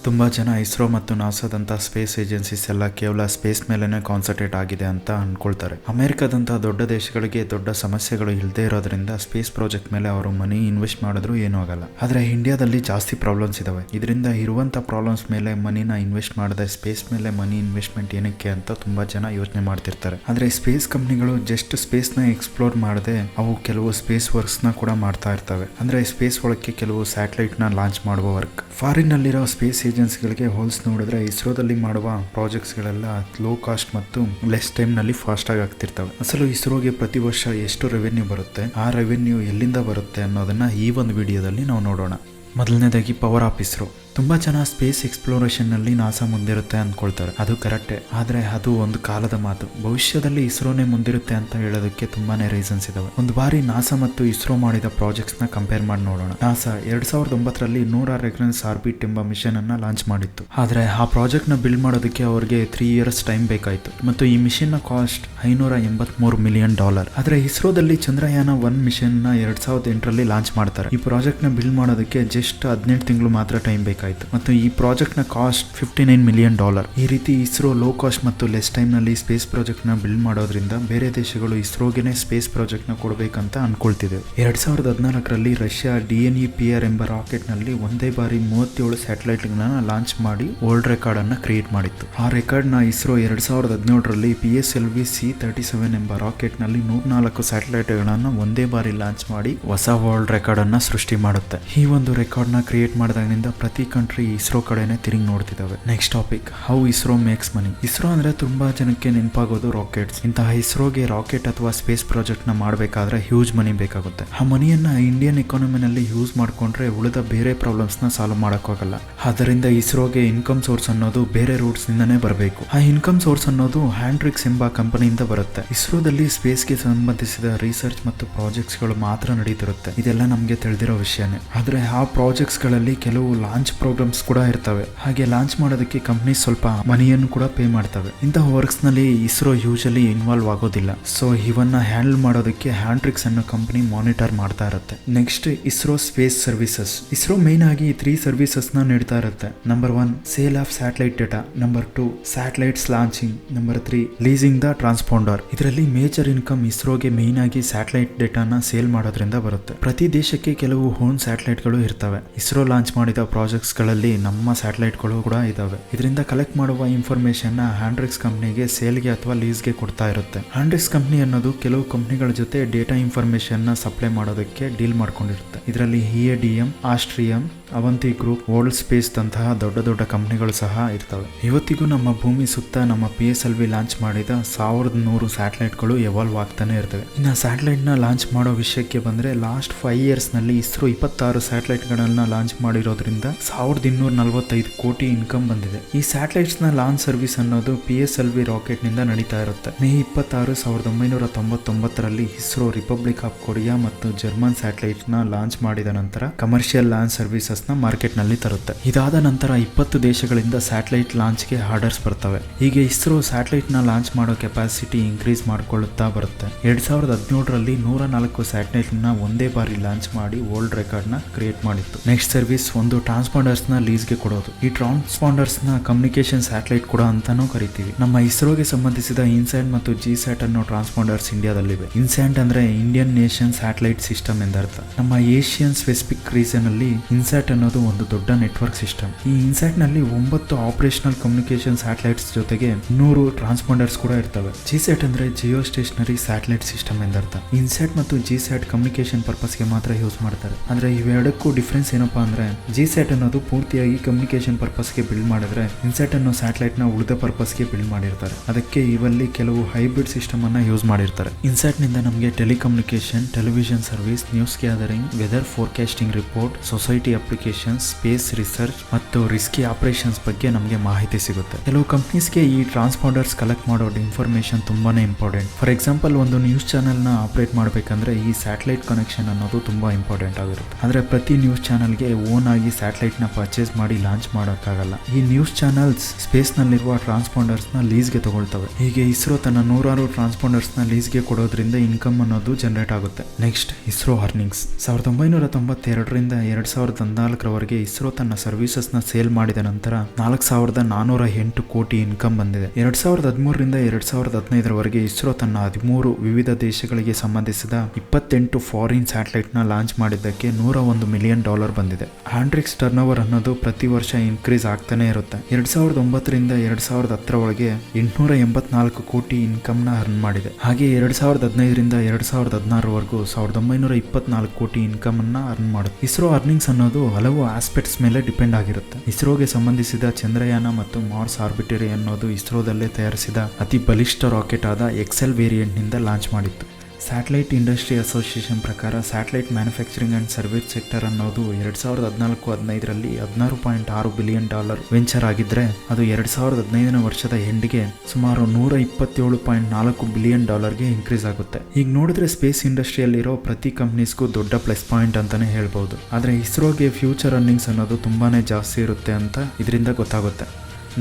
ತುಂಬ ಜನ ಇಸ್ರೋ ಮತ್ತು ನಾಸಾದಂಥ ಸ್ಪೇಸ್ ಏಜೆನ್ಸೀಸ್ ಎಲ್ಲ ಕೇವಲ ಸ್ಪೇಸ್ ಮೇಲೆನೆ ಕಾನ್ಸಂಟ್ರೇಟ್ ಆಗಿದೆ ಅಂತ ಅನ್ಕೊಳ್ತಾರೆ. ಅಮೆರಿಕದಂಥ ದೊಡ್ಡ ದೇಶಗಳಿಗೆ ದೊಡ್ಡ ಸಮಸ್ಯೆಗಳು ಇಲ್ಲದೆ ಇರೋದ್ರಿಂದ ಸ್ಪೇಸ್ ಪ್ರಾಜೆಕ್ಟ್ ಮೇಲೆ ಅವರು ಮನಿ ಇನ್ವೆಸ್ಟ್ ಮಾಡಿದ್ರು ಏನೂ ಆಗಲ್ಲ. ಆದರೆ ಇಂಡಿಯಾದಲ್ಲಿ ಜಾಸ್ತಿ ಪ್ರಾಬ್ಲಮ್ಸ್ ಇದಾವೆ. ಇದರಿಂದ ಇರುವಂಥ ಪ್ರಾಬ್ಲಮ್ಸ್ ಮೇಲೆ ಮನಿನ ಇನ್ವೆಸ್ಟ್ ಮಾಡದೆ ಸ್ಪೇಸ್ ಮೇಲೆ ಮನಿ ಇನ್ವೆಸ್ಟ್ಮೆಂಟ್ ಏನಕ್ಕೆ ಅಂತ ತುಂಬ ಜನ ಯೋಚನೆ ಮಾಡ್ತಿರ್ತಾರೆ. ಆದರೆ ಸ್ಪೇಸ್ ಕಂಪ್ನಿಗಳು ಜಸ್ಟ್ ಸ್ಪೇಸ್ನ ಎಕ್ಸ್ಪ್ಲೋರ್ ಮಾಡದೆ ಅವು ಕೆಲವು ಸ್ಪೇಸ್ ವರ್ಕ್ಸ್ನ ಕೂಡ ಮಾಡ್ತಾ ಇರ್ತವೆ. ಅಂದರೆ ಸ್ಪೇಸ್ ಒಳಕ್ಕೆ ಕೆಲವು ಸ್ಯಾಟಲೈಟ್ನ ಲಾಂಚ್ ಮಾಡುವ ವರ್ಕ್. ಫಾರಿನ್ನಲ್ಲಿರೋ ಸ್ಪೇಸ್ ಏಜೆನ್ಸಿಗಳಿಗೆ ಹೋಲ್ಸ್ ನೋಡಿದ್ರೆ ಇಸ್ರೋದಲ್ಲಿ ಮಾಡುವ ಪ್ರಾಜೆಕ್ಟ್ಸ್ಗಳೆಲ್ಲ ಲೋ ಕಾಸ್ಟ್ ಮತ್ತು ಲೆಸ್ ಟೈಮ್ನಲ್ಲಿ ಫಾಸ್ಟಾಗಿ ಆಗ್ತಿರ್ತವೆ. ಅಸಲು ಇಸ್ರೋಗೆ ಪ್ರತಿ ವರ್ಷ ಎಷ್ಟು ರೆವೆನ್ಯೂ ಬರುತ್ತೆ, ಆ ರೆವೆನ್ಯೂ ಎಲ್ಲಿಂದ ಬರುತ್ತೆ ಅನ್ನೋದನ್ನ ಈ ಒಂದು ವಿಡಿಯೋದಲ್ಲಿ ನಾವು ನೋಡೋಣ. ಮೊದಲನೇದಾಗಿ ಪವರ್ ಆಫ್ ಇಸ್ರೋ. ತುಂಬ ಜನ ಸ್ಪೇಸ್ ಎಕ್ಸ್ಪ್ಲೋರೇಷನ್ನಲ್ಲಿ ನಾಸಾ ಮುಂದಿರುತ್ತೆ ಅಂದ್ಕೊಳ್ತಾರೆ. ಅದು ಕರೆಕ್ಟೇ, ಆದರೆ ಅದು ಒಂದು ಕಾಲದ ಮಾತು. ಭವಿಷ್ಯದಲ್ಲಿ ಇಸ್ರೋನೇ ಮುಂದಿರುತ್ತೆ ಅಂತ ಹೇಳೋದಕ್ಕೆ ತುಂಬಾನೇ ರೀಸನ್ಸ್ ಇದಾವೆ. ಒಂದು ಬಾರಿ ನಾಸಾ ಮತ್ತು ಇಸ್ರೋ ಮಾಡಿದ ಪ್ರಾಜೆಕ್ಟ್ಸ್ನ ಕಂಪೇರ್ ಮಾಡಿ ನೋಡೋಣ. ನಾಸಾ 2009ರಲ್ಲಿ 100 ರೆಗ್ರೆನ್ಸ್ ಆರ್ಬಿಟ್ ಎಂಬ ಮಿಷನ್ ಅನ್ನ ಲಾಂಚ್ ಮಾಡಿತ್ತು. ಆದರೆ ಆ ಪ್ರಾಜೆಕ್ಟ್ನ ಬಿಲ್ಡ್ ಮಾಡೋದಕ್ಕೆ ಅವರಿಗೆ 3 ಇಯರ್ಸ್ ಟೈಮ್ ಬೇಕಾಯಿತು ಮತ್ತು ಈ ಮಿಷನ್ನ ಕಾಸ್ಟ್ $583 ಮಿಲಿಯನ್. ಆದರೆ ಇಸ್ರೋದಲ್ಲಿ ಚಂದ್ರಯಾನ 1 ಮಿಷನ್ನ 2008ರಲ್ಲಿ ಲಾಂಚ್ ಮಾಡ್ತಾರೆ. ಈ ಪ್ರಾಜೆಕ್ಟ್ನ ಬಿಲ್ಡ್ ಮಾಡೋದಕ್ಕೆ ಜಸ್ಟ್ 18 ತಿಂಗಳು ಮಾತ್ರ ಟೈಮ್ ಬೇಕಾಯಿತು ಮತ್ತು ಈ ಪ್ರಾಜೆಕ್ಟ್ ನ ಕಾಸ್ಟ್ $59 ಮಿಲಿಯನ್. ಈ ರೀತಿ ಇಸ್ರೋ ಲೋ ಕಾಸ್ಟ್ ಮತ್ತು ಲೆಸ್ ಟೈಮ್ ನಲ್ಲಿ ಸ್ಪೇಸ್ ಪ್ರಾಜೆಕ್ಟ್ ನ ಬಿಲ್ಡ್ ಮಾಡೋದ್ರಿಂದ ಬೇರೆ ದೇಶಗಳು ಇಸ್ರೋಗೆನೆ ಸ್ಪೇಸ್ ಪ್ರಾಜೆಕ್ಟ್ ನ ಕೊಡಬೇಕಂತ ಅನ್ಕೊಳ್ತಿದೆ. 2014ರಲ್ಲಿ ರಷ್ಯಾ DNEPR ಎಂಬ ರಾಕೆಟ್ ನಲ್ಲಿ ಒಂದೇ ಬಾರಿ 37 ಸ್ಯಾಟಲೈಟ್ ಗಳನ್ನ ಲಾಂಚ್ ಮಾಡಿ ವರ್ಲ್ಡ್ ರೆಕಾರ್ಡ್ ಅನ್ನ ಕ್ರಿಯೇಟ್ ಮಾಡಿತ್ತು. ಆ ರೆಕಾರ್ಡ್ ನ ಇಸ್ರೋ 2017ರಲ್ಲಿ PSLV C-37 ಎಂಬ ರಾಕೆಟ್ ನಲ್ಲಿ 104 ಸ್ಯಾಟಲೈಟ್ ಗಳನ್ನ ಒಂದೇ ಬಾರಿ ಲಾಂಚ್ ಮಾಡಿ ಹೊಸ ವರ್ಲ್ಡ್ ರೆಕಾರ್ಡ್ ಅನ್ನ ಸೃಷ್ಟಿ ಮಾಡುತ್ತೆ. ಈ ಒಂದು ರೆಕಾರ್ಡ್ ನ ಕ್ರಿಯೇಟ್ ಮಾಡಿದಾಗಿನಿಂದ ಪ್ರತಿ ಕಂಟ್ರಿ ಇಸ್ರೋ ಕಡೆನೆ ತಿರುಗಿ ನೋಡ್ತಿದ್ದಾವೆ. Next topic, how ISRO makes money. ISRO ಅಂದ್ರೆ ತುಂಬಾ ಜನಕ್ಕೆ ನೆನಪಾಗೋದು ರಾಕೆಟ್ಸ್. ಇಂತಹ ಇಸ್ರೋಗೆ ರಾಕೆಟ್ ಅಥವಾ ಸ್ಪೇಸ್ ಪ್ರಾಜೆಕ್ಟ್ ನ ಮಾಡಬೇಕಾದ್ರೆ ಹ್ಯೂಜ್ ಮನಿ ಬೇಕಾಗುತ್ತೆ. ಆ ಮನಿಯನ್ನ ಇಂಡಿಯನ್ ಎಕಾನಮಿನಲ್ಲಿ ಯೂಸ್ ಮಾಡ್ಕೊಂಡ್ರೆ ಉಳಿದ ಬೇರೆ ಪ್ರಾಬ್ಲಮ್ಸ್ ನ ಸಾಲ್ವ್ ಮಾಡೋಕ್ಕಾಗಲ್ಲ. ಆದ್ದರಿಂದ ಇಸ್ರೋಗೆ ಇನ್ಕಮ್ ಸೋರ್ಸ್ ಅನ್ನೋದು ಬೇರೆ ರೂಟ್ಸ್ ನಿಂದನೇ ಬರಬೇಕು. ಆ ಇನ್ಕಮ್ ಸೋರ್ಸ್ ಅನ್ನೋದು ಹ್ಯಾಂಡ್ರಿಕ್ಸ್ ಎಂಬ ಕಂಪನಿಯಿಂದ ಬರುತ್ತೆ. ಇಸ್ರೋದಲ್ಲಿ ಸ್ಪೇಸ್ಗೆ ಸಂಬಂಧಿಸಿದ ರಿಸರ್ಚ್ ಮತ್ತು ಪ್ರಾಜೆಕ್ಟ್ಸ್ ಗಳು ಮಾತ್ರ ನಡೀತಿರುತ್ತೆ. ಇದೆಲ್ಲ ನಮಗೆ ತಿಳಿದಿರೋ ವಿಷಯನೇ. ಆದ್ರೆ ಆ ಪ್ರಾಜೆಕ್ಟ್ಸ್ ಗಳಲ್ಲಿ ಕೆಲವು ಲಾಂಚ್ ಪ್ರೋಗ್ರಾಮ್ಸ್ ಕೂಡ ಇರ್ತವೆ. ಹಾಗೆ ಲಾಂಚ್ ಮಾಡೋದಕ್ಕೆ ಕಂಪ್ನಿ ಸ್ವಲ್ಪ ಮನಿಯನ್ನು ಕೂಡ ಪೇ ಮಾಡ್ತವೆ. ಇಂತಹ ವರ್ಕ್ಸ್ ನಲ್ಲಿ ಇಸ್ರೋ ಯೂಶಲಿ ಇನ್ವಾಲ್ವ್ ಆಗೋದಿಲ್ಲ. ಸೊ ಇವನ್ನ ಹ್ಯಾಂಡಲ್ ಮಾಡೋದಕ್ಕೆ ಹ್ಯಾಂಡ್ರಿಕ್ಸ್ ಅನ್ನೋ ಕಂಪನಿ ಮಾನಿಟರ್ ಮಾಡ್ತಾ ಇರುತ್ತೆ. Next, ISRO space services. ISRO main ಆಗಿ 3 ಸರ್ವಿಸಸ್ ನ ನೀಡ್ತಾ ಇರುತ್ತೆ. Number 1 sale of satellite data, number 2 satellites launching, number 3 leasing the transponder. ಇದರಲ್ಲಿ ಮೇಜರ್ ಇನ್ಕಮ್ ಇಸ್ರೋಗೆ ಮೇನ್ ಆಗಿ ಸ್ಯಾಟಲೈಟ್ ಡೇಟಾನ ಸೇಲ್ ಮಾಡೋದ್ರಿಂದ ಬರುತ್ತೆ. ಪ್ರತಿ ದೇಶಕ್ಕೆ ಕೆಲವು ಓನ್ ಸ್ಯಾಟಲೈಟ್ ಗಳು ಇರ್ತವೆ. ಇಸ್ರೋ ಲಾಂಚ್ ಮಾಡಿದ ಪ್ರಾಜೆಕ್ಟ್ಸ್ ಗಳಲ್ಲಿ ನಮ್ಮ ಸ್ಯಾಟಲೈಟ್ ಗಳು ಕೂಡ ಇದಾವೆ. ಇದರಿಂದ ಕಲೆಕ್ಟ್ ಮಾಡುವ ಇನ್ಫಾರ್ಮೇಶನ್ ನ ಹ್ಯಾಂಡ್ರಿಕ್ಸ್ ಕಂಪನಿಗೆ ಸೇಲ್ಗೆ ಅಥವಾ ಲೀಸ್ಗೆ ಕೊಡ್ತಾ ಇರುತ್ತೆ. ಹ್ಯಾಂಡ್ರಿಕ್ಸ್ ಕಂಪನಿ ಅನ್ನೋದು ಕೆಲವು ಕಂಪನಿಗಳ ಜೊತೆ ಡೇಟಾ ಇನ್ಫಾರ್ಮೇಶನ್ ನ ಸಪ್ಲೈ ಮಾಡೋದಕ್ಕೆ ಡೀಲ್ ಮಾಡ್ಕೊಂಡಿರುತ್ತೆ. ಇದರಲ್ಲಿ EADM, Astrium, Avanti group, world space ದಂತಹ ದೊಡ್ಡ ದೊಡ್ಡ ಕಂಪನಿಗಳು ಸಹ ಇರ್ತವೆ. ಇವತ್ತಿಗೂ ನಮ್ಮ ಭೂಮಿ ಸುತ್ತ ನಮ್ಮ PSLV ಲಾಂಚ್ ಮಾಡಿದ 1100 ಸ್ಯಾಟಲೈಟ್ ಗಳು ಎವಾಲ್ವ್ ಆಗ್ತಾನೆ ಇರ್ತವೆ. ಇನ್ನು ಸ್ಯಾಟಲೈಟ್ ನ ಲಾಂಚ್ ಮಾಡೋ ವಿಷಯಕ್ಕೆ ಬಂದ್ರೆ ಲಾಸ್ಟ್ 5 ಇಯರ್ಸ್ ನಲ್ಲಿ ಇಸ್ರೋ 26 ಸ್ಯಾಟಲೈಟ್ ಗಳನ್ನ ಲಾಂಚ್ ಮಾಡಿರೋದ್ರಿಂದ 1245 ಕೋಟಿ ಇನ್ಕಮ್ ಬಂದಿದೆ. ಈ ಸ್ಯಾಟಲೈಟ್ಸ್ ನ ಲಾಂಚ್ ಸರ್ವಿಸ್ ಅನ್ನೋದು PSLV ರಾಕೆಟ್ ನಿಂದ ನಡೀತಾ ಇರುತ್ತೆ. ಮೇ 26, 1999ರಲ್ಲಿ ಇಸ್ರೋ ರಿಪಬ್ಲಿಕ್ ಆಫ್ ಕೊರಿಯಾ ಮತ್ತು ಜರ್ಮನ್ ಸ್ಯಾಟಲೈಟ್ ನ ಲಾಂಚ್ ಮಾಡಿದ ನಂತರ ಕಮರ್ಷಿಯಲ್ ಲಾಂಚ್ ಸರ್ವಿಸಸ್ ನ ಮಾರ್ಕೆಟ್ ನಲ್ಲಿ ತರುತ್ತೆ. ಇದಾದ ನಂತರ 20 ದೇಶಗಳಿಂದ ಸ್ಯಾಟಲೈಟ್ ಲಾಂಚ್ ಗೆ ಆರ್ಡರ್ಸ್ ಬರ್ತವೆ. ಹೀಗೆ ಇಸ್ರೋ ಸ್ಯಾಟಲೈಟ್ ನ ಲಾಂಚ್ ಮಾಡೋ ಕೆಪಾಸಿಟಿ ಇನ್ಕ್ರೀಸ್ ಮಾಡ್ಕೊಳ್ಳುತ್ತಾ ಬರುತ್ತೆ. 2017ರಲ್ಲಿ 104 ಸ್ಯಾಟಲೈಟ್ ನ ಒಂದೇ ಬಾರಿ ಲಾಂಚ್ ಮಾಡಿ ವರ್ಲ್ಡ್ ರೆಕಾರ್ಡ್ ನ ಕ್ರಿಯೇಟ್ ಮಾಡಿತ್ತು. ನೆಕ್ಸ್ಟ್ ಸರ್ವಿಸ್ ಒಂದು ಟ್ರಾನ್ಸ್ಪಾಂಡರ್ಸ್ ನ ಲೀಸ್ಗೆ ಕೊಡೋದು. ಈ ಟ್ರಾನ್ಸ್ಪಾಂಡರ್ಸ್ ನ ಕಮ್ಯುನಿಕೇಶನ್ ಸ್ಯಾಟಲೈಟ್ ಕೂಡ ಅಂತಾನೂ ಕರಿತೀವಿ. ನಮ್ಮ ಇಸ್ರೋಗೆ ಸಂಬಂಧಿಸಿದ ಇನ್ಸ್ಯಾಟ್ ಮತ್ತು GSAT ಅನ್ನೋ ಟ್ರಾನ್ಸ್ಪಾಂಡರ್ಸ್ ಇಂಡಿಯಾದಲ್ಲಿವೆ. ಇನ್ಸ್ಯಾಟ್ ಅಂದ್ರೆ ಇಂಡಿಯನ್ ನೇಷನ್ ಸ್ಯಾಟಲೈಟ್ ಸಿಸ್ಟಮ್ ಎಂದರ್ಥ. ನಮ್ಮ ಏಷ್ಯನ್ ಸ್ಪೆಸಿಫಿಕ್ ರೀಜನ್ ಅಲ್ಲಿ ಇನ್ಸ್ಯಾಟ್ ಅನ್ನೋದು ಒಂದು ದೊಡ್ಡ ನೆಟ್ವರ್ಕ್ ಸಿಸ್ಟಮ್. ಈ ಇನ್ಸ್ಯಾಟ್ ನಲ್ಲಿ 9 ಆಪರೇಷನಲ್ ಕಮ್ಯುನಿಕೇಶನ್ ಸ್ಯಾಟಲೈಟ್ಸ್ ಜೊತೆಗೆ 100 ಟ್ರಾನ್ಸ್ಪಾಂಡರ್ಸ್ ಕೂಡ ಇರ್ತವೆ. GSAT ಅಂದ್ರೆ ಜಿಯೋ ಸ್ಟೇಷನರಿ ಸ್ಯಾಟಲೈಟ್ ಸಿಸ್ಟಮ್ ಎಂದರ್ಥ. ಇನ್ಸ್ಯಾಟ್ ಮತ್ತು GSAT ಕಮ್ಯುನಿಕೇಶನ್ ಪರ್ಪಸ್ ಗೆ ಮಾತ್ರ ಯೂಸ್ ಮಾಡ್ತಾರೆ. ಅಂದ್ರೆ ಇವೆರಡಕ್ಕೂ ಡಿಫ್ರೆನ್ಸ್ ಏನಪ್ಪಾ ಅಂದ್ರೆ GSAT ಅನ್ನೋದು ಪೂರ್ತಿಯಾಗಿ ಕಮ್ಯುನಿಕೇಶನ್ ಪರ್ಪಸ್ ಗೆ ಬಿಲ್ಡ್ ಮಾಡಿದ್ರೆ ಇನ್ಸ್ಯಾಟ್ ಅನ್ನೋ ಸ್ಯಾಟಲೈಟ್ ನ ಉಳಿದ ಪರ್ಪಸ್ ಗೆ ಬಿಲ್ಡ್ ಮಾಡಿರ್ತಾರೆ. ಅದಕ್ಕೆ ಇವಲ್ಲಿ ಕೆಲವು ಹೈಬ್ರಿಡ್ ಸಿಸ್ಟಮ್ ಅನ್ನ ಯೂಸ್ ಮಾಡಿರ್ತಾರೆ. ಇನ್ಸ್ಯಾಟ್ ನಿಂದ ನಮಗೆ telecommunication, television service, news gathering, weather forecasting report, society applications, space research ಮತ್ತು ರಿಸ್ಕಿ ಆಪರೇಷನ್ಸ್ ಬಗ್ಗೆ ನಮಗೆ ಮಾಹಿತಿ ಸಿಗುತ್ತೆ. ಕೆಲವು ಕಂಪ್ನೀಸ್ಗೆ ಈ ಟ್ರಾನ್ಸ್ಪಾಂಡರ್ಸ್ ಕಲೆಕ್ಟ್ ಮಾಡೋ ಇನ್ಫಾರ್ಮೇಶನ್ ತುಂಬಾನೇ ಇಂಪಾರ್ಟೆಂಟ್. ಫಾರ್ ಎಕ್ಸಾಂಪಲ್, ಒಂದು ನ್ಯೂಸ್ ಚಾನೆಲ್ ನ ಆಪರೇಟ್ ಮಾಡಬೇಕಂದ್ರೆ ಈ ಸ್ಯಾಟಲೈಟ್ ಕನೆಕ್ಷನ್ ಅನ್ನೋದು ತುಂಬಾ ಇಂಪಾರ್ಟೆಂಟ್ ಆಗಿರುತ್ತೆ. ಆದ್ರೆ ಪ್ರತಿ ನ್ಯೂಸ್ ಚಾನೆಲ್ಗೆ ಓನ್ ಆಗಿ ಸ್ಯಾಟಲೈಟ್ ನ ಪರ್ಚೇಸ್ ಮಾಡಿ ಲಾಂಚ್ ಮಾಡೋಕ್ಕಾಗಲ್ಲ. ಈ ನ್ಯೂಸ್ ಚಾನೆಲ್ಸ್ ಸ್ಪೇಸ್ ನಲ್ಲಿರುವ ಟ್ರಾನ್ಸ್ಪಾಂಡರ್ಸ್ ನ ಲೀಸ್ಗೆ ತಗೊಳ್ತವೆ. ಹೀಗೆ ಇಸ್ರೋ ತನ್ನ 100 ಟ್ರಾನ್ಸ್ಪಾಂಡರ್ಸ್ ನ ಲೀಸ್ಗೆ ಕೊಡೋದ್ರಿಂದ ಇನ್ಕಮ್ ಅನ್ನೋದು ಜನರೇಟ್ ಆಗುತ್ತೆ. Next ISRO earnings. 1992ರಿಂದ 2014ರವರೆಗೆ ಇಸ್ರೋ ತನ್ನ ಸರ್ವಿಸಸ್ ನ ಸೇಲ್ ಮಾಡಿದ ನಂತರ 4408 ಕೋಟಿ ಇನ್ಕಮ್ ಬಂದಿದೆ. 2013ರಿಂದ 2015ರವರೆಗೆ ಇಸ್ರೋ ತನ್ನ 13 ವಿವಿಧ ದೇಶಗಳಿಗೆ ಸಂಬಂಧಿಸಿದ 28 ಫಾರಿನ್ ಸ್ಯಾಟಲೈಟ್ ನ ಲಾಂಚ್ ಮಾಡಿದ್ದಕ್ಕೆ $101 ಮಿಲಿಯನ್ ಬಂದಿದೆ. ಆಂಡ್ರಿಕ್ಸ್ ಟರ್ನ್ ಓವರ್ ಅನ್ನೋದು ಪ್ರತಿ ವರ್ಷ ಇನ್ಕ್ರೀಸ್ ಆಗ್ತಾನೆ ಇರುತ್ತೆ. 2009ರಿಂದ 2010ರವರೆಗೆ 884 ಕೋಟಿ ಇನ್ಕಮ್ ನ ಅರ್ನ್ ಮಾಡಿದೆ. ಹಾಗೆ 2015ರಿಂದ 2016ರವರೆಗೂ 1924 ಕೋಟಿ ಇನ್ಕಮ್ ಅನ್ನ ಅರ್ನ್ ಮಾಡುತ್ತೆ. ಇಸ್ರೋ ಅರ್ನಿಂಗ್ಸ್ ಅನ್ನೋದು ಹಲವು ಆಸ್ಪೆಕ್ಟ್ಸ್ ಮೇಲೆ ಡಿಪೆಂಡ್ ಆಗಿರುತ್ತೆ. ಇಸ್ರೋಗೆ ಸಂಬಂಧಿಸಿದ ಚಂದ್ರಯಾನ ಮತ್ತು ಮಾರ್ಸ್ ಆರ್ಬಿಟರಿ ಅನ್ನೋದು ಇಸ್ರೋದಲ್ಲೇ ತಯಾರಿಸಿದ ಅತಿ ಬಲಿಷ್ಠ ರಾಕೆಟ್ ಆದ ಎಕ್ಸೆಲ್ ವೇರಿಯಂಟ್ ನಿಂದ ಲಾಂಚ್ ಮಾಡಿತ್ತು. ಸ್ಯಾಟಲೈಟ್ ಇಂಡಸ್ಟ್ರಿ ಅಸೋಸಿಯೇಷನ್ ಪ್ರಕಾರ satellite manufacturing and service sector ಅನ್ನೋದು 2014-15ರಲ್ಲಿ $16.6 ಬಿಲಿಯನ್ ವೆಂಚರ್ ಆಗಿದ್ರೆ ಅದು 2015ನೇ ವರ್ಷದ ಎಂಡ್ಗೆ ಸುಮಾರು $127.4 ಬಿಲಿಯನ್ ಗೆ ಇನ್ಕ್ರೀಸ್ ಆಗುತ್ತೆ. ಈಗ ನೋಡಿದ್ರೆ ಸ್ಪೇಸ್ ಇಂಡಸ್ಟ್ರಿಯಲ್ಲಿರೋ ಪ್ರತಿ ಕಂಪ್ನೀಸ್ಗೂ ದೊಡ್ಡ ಪ್ಲಸ್ ಪಾಯಿಂಟ್ ಅಂತಾನೆ ಹೇಳ್ಬಹುದು. ಆದ್ರೆ ಇಸ್ರೋಗೆ ಫ್ಯೂಚರ್ ಅರ್ನಿಂಗ್ಸ್ ಅನ್ನೋದು ತುಂಬಾನೇ ಜಾಸ್ತಿ ಇರುತ್ತೆ ಅಂತ ಇದರಿಂದ ಗೊತ್ತಾಗುತ್ತೆ.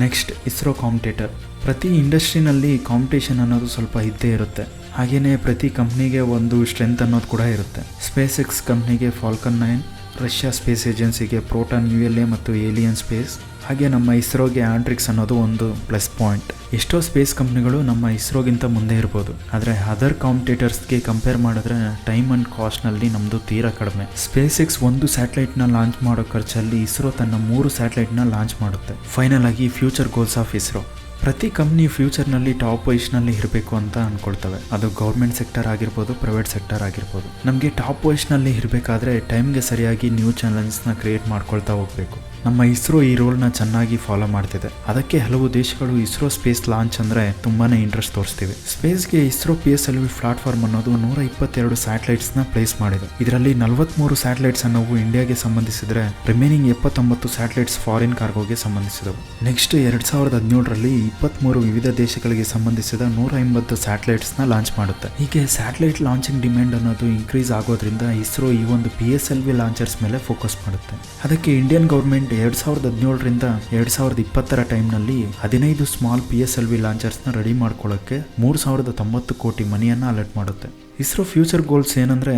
Next ISRO competitor. ಪ್ರತಿ ಇಂಡಸ್ಟ್ರಿನಲ್ಲಿ ಕಾಂಪಿಟೇಷನ್ ಅನ್ನೋದು ಸ್ವಲ್ಪ ಇದ್ದೇ ಇರುತ್ತೆ. ಹಾಗೆಯೇ ಪ್ರತಿ ಕಂಪ್ನಿಗೆ ಒಂದು ಸ್ಟ್ರೆಂತ್ ಅನ್ನೋದು ಕೂಡ ಇರುತ್ತೆ. ಸ್ಪೇಸ್ ಎಕ್ಸ್ ಕಂಪ್ನಿಗೆ ಫಾಲ್ಕನ್ 9, ರಷ್ಯಾ ಸ್ಪೇಸ್ ಏಜೆನ್ಸಿಗೆ ಪ್ರೋಟಾನ್ ULA ಮತ್ತು ಏಲಿಯನ್ ಸ್ಪೇಸ್, ಹಾಗೆ ನಮ್ಮ ಇಸ್ರೋಗೆ ಆಂಟ್ರಿಕ್ಸ್ ಅನ್ನೋದು ಒಂದು ಪ್ಲಸ್ ಪಾಯಿಂಟ್. ಎಷ್ಟೋ ಸ್ಪೇಸ್ ಕಂಪ್ನಿಗಳು ನಮ್ಮ ಇಸ್ರೋಗಿಂತ ಮುಂದೆ ಇರ್ಬೋದು, ಆದರೆ ಅದರ್ ಕಾಂಪಿಟೇಟರ್ಸ್ಗೆ ಕಂಪೇರ್ ಮಾಡಿದ್ರೆ ಟೈಮ್ ಅಂಡ್ ಕಾಸ್ಟ್ನಲ್ಲಿ ನಮ್ಮದು ತೀರಾ ಕಡಿಮೆ. ಸ್ಪೇಸ್ ಎಕ್ಸ್ ಒಂದು ಸ್ಯಾಟಲೈಟ್ನ ಲಾಂಚ್ ಮಾಡೋ ಖರ್ಚಲ್ಲಿ ಇಸ್ರೋ ತನ್ನ 3 ಸ್ಯಾಟಲೈಟ್ನ ಲಾಂಚ್ ಮಾಡುತ್ತೆ. ಫೈನಲ್ ಆಗಿ ಫ್ಯೂಚರ್ ಗೋಲ್ಸ್ ಆಫ್ ಇಸ್ರೋ. ಪ್ರತಿ ಕಂಪ್ನಿ ಫ್ಯೂಚರ್ನಲ್ಲಿ ಟಾಪ್ ಪೊಸಿಷನಲ್ಲಿ ಇರಬೇಕು ಅಂತ ಅಂದ್ಕೊಳ್ತವೆ. ಅದು ಗೌರ್ಮೆಂಟ್ ಸೆಕ್ಟರ್ ಆಗಿರ್ಬೋದು, ಪ್ರೈವೇಟ್ ಸೆಕ್ಟರ್ ಆಗಿರ್ಬೋದು. ನಮಗೆ ಟಾಪ್ ಪೊಸಿಷನಲ್ಲಿ ಇರಬೇಕಾದ್ರೆ ಟೈಮ್ಗೆ ಸರಿಯಾಗಿ ನ್ಯೂ ಚಾಲೆಂಜ್ನ ಕ್ರಿಯೇಟ್ ಮಾಡ್ಕೊಳ್ತಾ ಹೋಗಬೇಕು. ನಮ್ಮ ಇಸ್ರೋ ಈ ರೋಲ್ನ ಚೆನ್ನಾಗಿ ಫಾಲೋ ಮಾಡ್ತಿದೆ. ಅದಕ್ಕೆ ಹಲವು ದೇಶಗಳು ಇಸ್ರೋ ಸ್ಪೇಸ್ ಲಾಂಚ್ ಅಂದರೆ ತುಂಬಾನೇ ಇಂಟ್ರೆಸ್ಟ್ ತೋರಿಸ್ತಿವೆ. ಸ್ಪೇಸ್ಗೆ ಇಸ್ರೋ PSLV ಪ್ಲಾಟ್ಫಾರ್ಮ್ ಅನ್ನೋದು 122 ಸ್ಯಾಟಲೈಟ್ಸ್ನ ಪ್ಲೇಸ್ ಮಾಡಿದೆ. ಇದರಲ್ಲಿ 43 ಸ್ಯಾಟಲೈಟ್ಸ್ ಅನ್ನೋವು ಇಂಡಿಯಾಗೆ ಸಂಬಂಧಿಸಿದ್ರೆ ರಿಮೈನಿಂಗ್ 79 ಸ್ಯಾಟಲೈಟ್ಸ್ ಫಾರಿನ್ ಕಾರ್ಗೋಗೆ ಸಂಬಂಧಿಸಿದವು. ನೆಕ್ಸ್ಟ್ 2017ರಲ್ಲಿ 23 ವಿವಿಧ ದೇಶಗಳಿಗೆ ಸಂಬಂಧಿಸಿದ 150 ಸ್ಯಾಟಲೈಟ್ಸ್ನ ಲಾಂಚ್ ಮಾಡುತ್ತೆ. ಹೀಗೆ ಸ್ಯಾಟಲೈಟ್ ಲಾಂಚಿಂಗ್ ಡಿಮ್ಯಾಂಡ್ ಅನ್ನೋದು ಇನ್ಕ್ರೀಸ್ ಆಗೋದ್ರಿಂದ ಇಸ್ರೋ ಈ ಒಂದು PSLV ಲಾಂಚರ್ಸ್ ಮೇಲೆ ಫೋಕಸ್ ಮಾಡುತ್ತೆ. ಅದಕ್ಕೆ ಇಂಡಿಯನ್ ಗೌರ್ಮೆಂಟ್ 2017ರಿಂದ 2020ರ ಟೈಮ್ನಲ್ಲಿ 15 ಸ್ಮಾಲ್ PSLV ಲಾಂಚರ್ಸ್ನ ರೆಡಿ ಮಾಡ್ಕೊಳ್ಳೋಕ್ಕೆ 3090 ಕೋಟಿ ಮನಿಯನ್ನು ಅಲರ್ಟ್ ಮಾಡುತ್ತೆ. ಇಸ್ರೋ ಫ್ಯೂಚರ್ ಗೋಲ್ಸ್ ಏನಂದ್ರೆ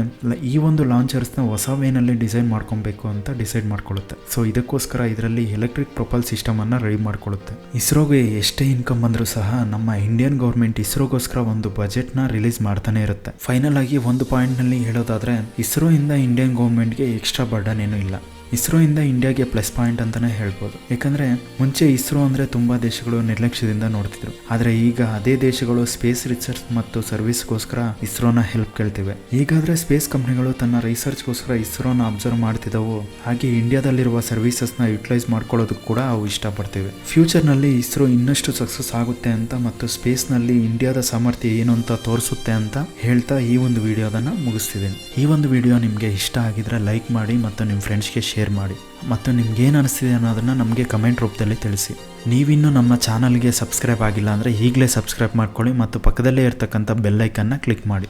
ಈ ಒಂದು ಲಾಂಚರ್ಸ್ನ ಹೊಸ ವೇನಲ್ಲಿ ಡಿಸೈನ್ ಮಾಡ್ಕೊಬೇಕು ಅಂತ ಡಿಸೈಡ್ ಮಾಡ್ಕೊಳ್ಳುತ್ತೆ. ಸೊ ಇದಕ್ಕೋಸ್ಕರ ಇದರಲ್ಲಿ ಎಲೆಕ್ಟ್ರಿಕ್ ಪ್ರೊಪಲ್ ಸಿಸ್ಟಮ್ ಅನ್ನ ರೆಡಿ ಮಾಡ್ಕೊಳ್ಳುತ್ತೆ. ಇಸ್ರೋಗೆ ಎಷ್ಟೇ ಇನ್ಕಮ್ ಬಂದರೂ ಸಹ ನಮ್ಮ ಇಂಡಿಯನ್ ಗೌರ್ಮೆಂಟ್ ಇಸ್ರೋಗೋಸ್ಕರ ಒಂದು ಬಜೆಟ್ನ ರಿಲೀಸ್ ಮಾಡ್ತಾನೆ ಇರುತ್ತೆ. ಫೈನಲ್ ಆಗಿ ಒಂದು ಪಾಯಿಂಟ್ನಲ್ಲಿ ಹೇಳೋದಾದ್ರೆ ಇಸ್ರೋ ಇಂದ ಇಂಡಿಯನ್ ಗೌರ್ಮೆಂಟ್ಗೆ ಎಕ್ಸ್ಟ್ರಾ ಬರ್ಡನ್ ಏನೂ ಇಲ್ಲ. ಇಸ್ರೋ ಇಂದ ಇಂಡಿಯಾಗೆ ಪ್ಲಸ್ ಪಾಯಿಂಟ್ ಅಂತಾನೆ ಹೇಳ್ಬೋದು. ಯಾಕಂದ್ರೆ ಮುಂಚೆ ಇಸ್ರೋ ಅಂದ್ರೆ ತುಂಬಾ ದೇಶಗಳು ನಿರ್ಲಕ್ಷ್ಯದಿಂದ ನೋಡ್ತಿದ್ರು. ಆದ್ರೆ ಈಗ ಅದೇ ದೇಶಗಳು ಸ್ಪೇಸ್ ರಿಸರ್ಚ್ ಮತ್ತು ಸರ್ವಿಸ್ಗೋಸ್ಕರ ಇಸ್ರೋನ ಹೆಲ್ಪ್ ಕೇಳ್ತಿವೆ. ಈಗಾದ್ರೆ ಸ್ಪೇಸ್ ಕಂಪ್ನಿಗಳು ತನ್ನ ರಿಸರ್ಚ್ಗೋಸ್ಕರ ಇಸ್ರೋನ ಅಬ್ಸರ್ವ್ ಮಾಡ್ತಿದ್ದವು. ಹಾಗೆ ಇಂಡಿಯಾದಲ್ಲಿರುವ ಸರ್ವಿಸಸ್ನ ಯುಟಿಲೈಸ್ ಮಾಡ್ಕೊಳ್ಳೋದಕ್ಕೆ ಕೂಡ ಅವು ಇಷ್ಟಪಡ್ತಿವೆ. ಫ್ಯೂಚರ್ನಲ್ಲಿ ಇಸ್ರೋ ಇನ್ನಷ್ಟು ಸಕ್ಸಸ್ ಆಗುತ್ತೆ ಅಂತ ಮತ್ತು ಸ್ಪೇಸ್ನಲ್ಲಿ ಇಂಡಿಯಾದ ಸಾಮರ್ಥ್ಯ ಏನು ಅಂತ ತೋರಿಸುತ್ತೆ ಅಂತ ಹೇಳ್ತಾ ಈ ಒಂದು ವಿಡಿಯೋದನ್ನ ಮುಗಿಸ್ತಿದ್ದೀನಿ. ಈ ಒಂದು ವಿಡಿಯೋ ನಿಮಗೆ ಇಷ್ಟ ಆಗಿದ್ರೆ ಲೈಕ್ ಮಾಡಿ ಮತ್ತು ನಿಮ್ಮ ಫ್ರೆಂಡ್ಸ್ಗೆ ಶೇರ್ ಮಾಡಿ ಮತ್ತು ನಿಮ್ಗೇನು ಅನಿಸ್ತಿದೆ ಅನ್ನೋದನ್ನು ನಮಗೆ ಕಮೆಂಟ್ ರೂಪದಲ್ಲಿ ತಿಳಿಸಿ. ನೀವಿನ್ನೂ ನಮ್ಮ ಚಾನಲ್ಗೆ ಸಬ್ಸ್ಕ್ರೈಬ್ ಆಗಿಲ್ಲ ಅಂದರೆ ಈಗಲೇ ಸಬ್ಸ್ಕ್ರೈಬ್ ಮಾಡ್ಕೊಳ್ಳಿ ಮತ್ತು ಪಕ್ಕದಲ್ಲೇ ಇರ್ತಕ್ಕಂಥ ಬೆಲ್ ಐಕನ್ನ ಕ್ಲಿಕ್ ಮಾಡಿ.